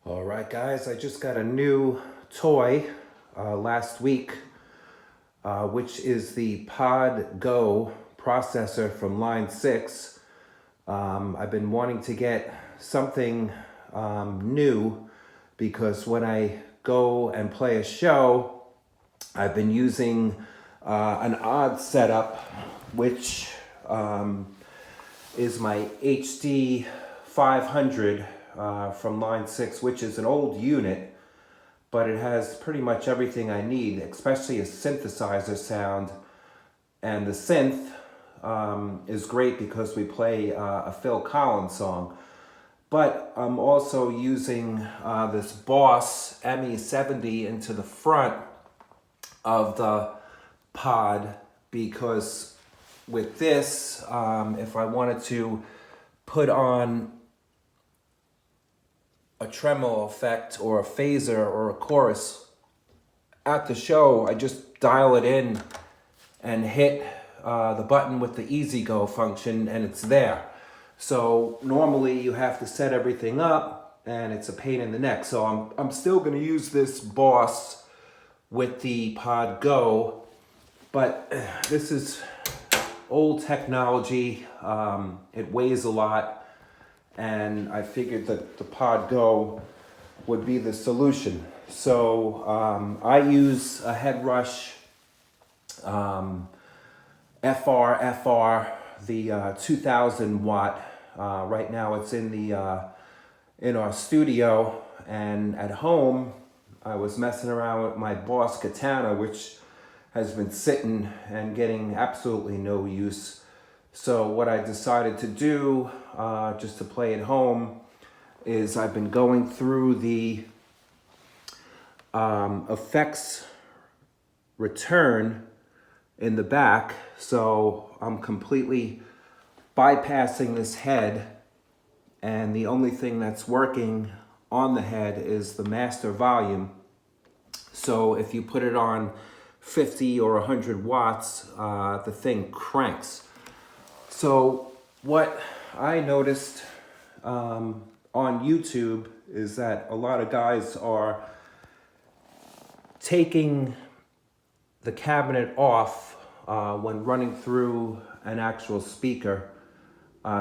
All right, guys, I just got a new toy last week, which is the Pod Go processor from line 6. I've been wanting to get something new because when I go and play a show, I've been using an odd setup, which is my HD500 from line 6, which is an old unit, but it has pretty much everything I need, especially a synthesizer sound. And the synth is great because we play a Phil Collins song. But I'm also using this Boss ME70 into the front of the pod because with this, if I wanted to put on a tremolo effect or a phaser or a chorus at the show, I just dial it in and hit the button with the Easy Go function and it's there. So normally you have to set everything up and it's a pain in the neck. So I'm still going to use this Boss with the Pod Go, but this is old technology. It weighs a lot, and I figured that the Pod Go would be the solution. So I use a Headrush FR, the 2000 watt. Right now it's in our studio, and at home I was messing around with my Boss Katana, which has been sitting and getting absolutely no use. So what I decided to do, just to play at home, is I've been going through the effects return in the back. So I'm completely bypassing this head, and the only thing that's working on the head is the master volume. So if you put it on 50 or 100 watts, the thing cranks. So what I noticed on YouTube is that a lot of guys are taking the cabinet off when running through an actual speaker.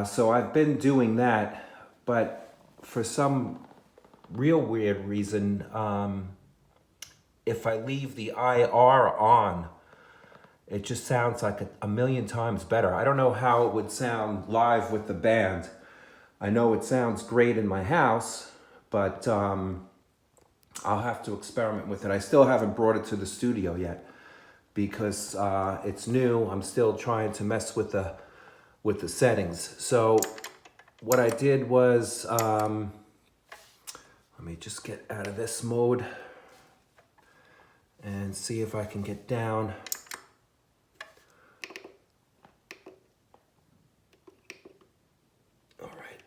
So I've been doing that, but for some real weird reason, if I leave the IR on, it just sounds like a million times better. I don't know how it would sound live with the band. I know it sounds great in my house, but I'll have to experiment with it. I still haven't brought it to the studio yet because it's new. I'm still trying to mess with the settings. So what I did was, let me just get out of this mode and see if I can get down. All right.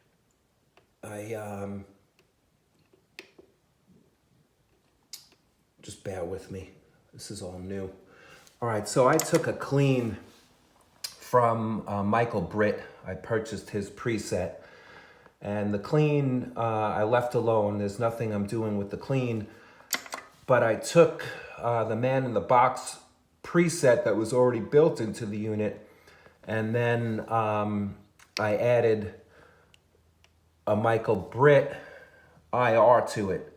Just bear with me. This is all new. All right, so I took a clean from Michael Britt. I purchased his preset. And the clean I left alone. There's nothing I'm doing with the clean. But I took the Man in the Box preset that was already built into the unit, and then I added a Michael Britt IR to it,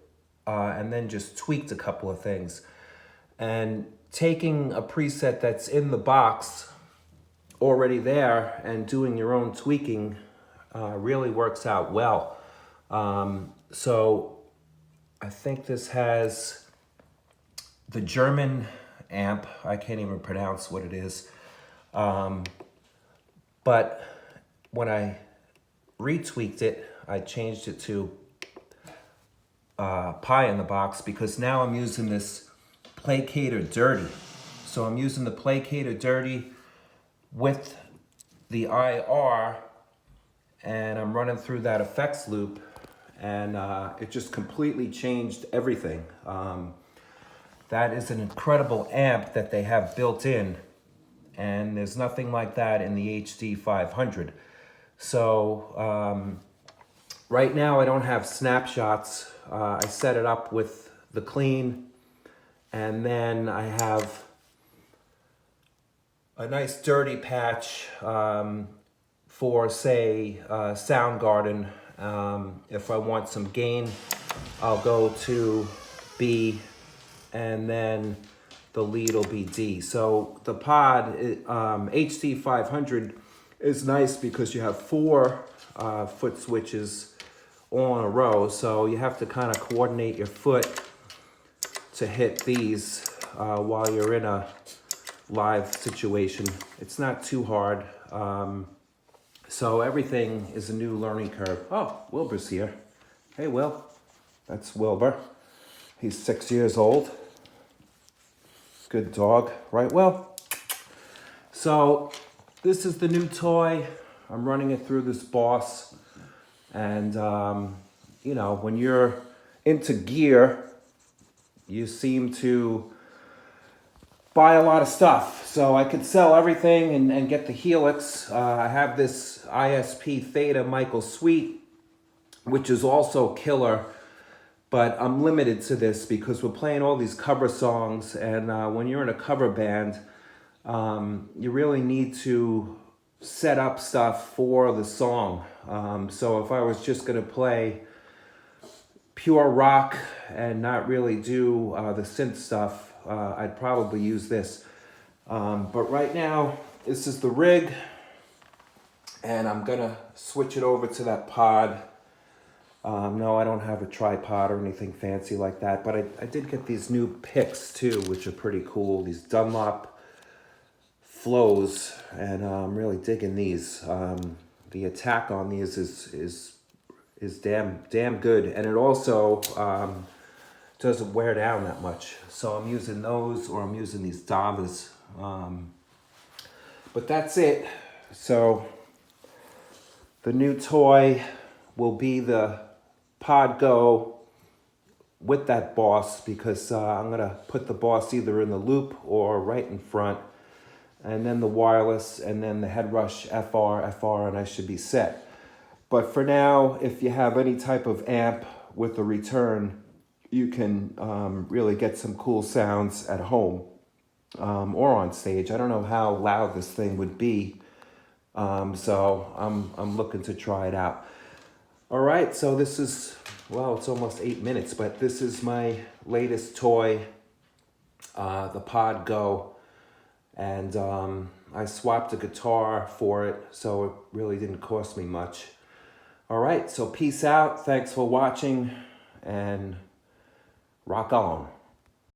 and then just tweaked a couple of things. And taking a preset that's in the box already there and doing your own tweaking really works out well. So I think this has the German amp. I can't even pronounce what it is. But when I retweaked it, I changed it to Pi in the Box because now I'm using this Placator Dirty. So I'm using the Placator Dirty with the IR, and I'm running through that effects loop, and it just completely changed everything. That is an incredible amp that they have built in, and there's nothing like that in the HD500. So Right now I don't have snapshots. I set it up with the clean, and then I have a nice dirty patch for, say, Soundgarden. If I want some gain, I'll go to B, and then the lead will be D. So the pod, HD500, is nice because you have 4 foot switches all in a row. So you have to kind of coordinate your foot to hit these while you're in a live situation. It's not too hard. So everything is a new learning curve. Oh, Wilbur's here. Hey, Will. That's Wilbur. He's 6 years old. Good dog, right, Will? So this is the new toy. I'm running it through this Boss. And, you know, when you're into gear, you seem to buy a lot of stuff. So I could sell everything and get the Helix. I have this ISP Theta Michael Sweet, which is also killer, but I'm limited to this because we're playing all these cover songs, and when you're in a cover band, you really need to set up stuff for the song. So if I was just gonna play pure rock and not really do the synth stuff, I'd probably use this. But right now, this is the rig, and I'm gonna switch it over to that pod. No, I don't have a tripod or anything fancy like that, but I did get these new picks too, which are pretty cool. These Dunlop flows, and I'm really digging these. The attack on these is damn good, and it also doesn't wear down that much. So I'm using those, or I'm using these Davas. But that's it. So the new toy will be the Pod Go with that Boss, because I'm gonna put the Boss either in the loop or right in front, and then the wireless, and then the Headrush FR, and I should be set. But for now, if you have any type of amp with a return, you can really get some cool sounds at home or on stage. I don't know how loud this thing would be, so I'm looking to try it out. All right, so this is, well, it's almost 8 minutes, but this is my latest toy, the Pod Go. And I swapped a guitar for it, so it really didn't cost me much. All right, so peace out. Thanks for watching, and rock on.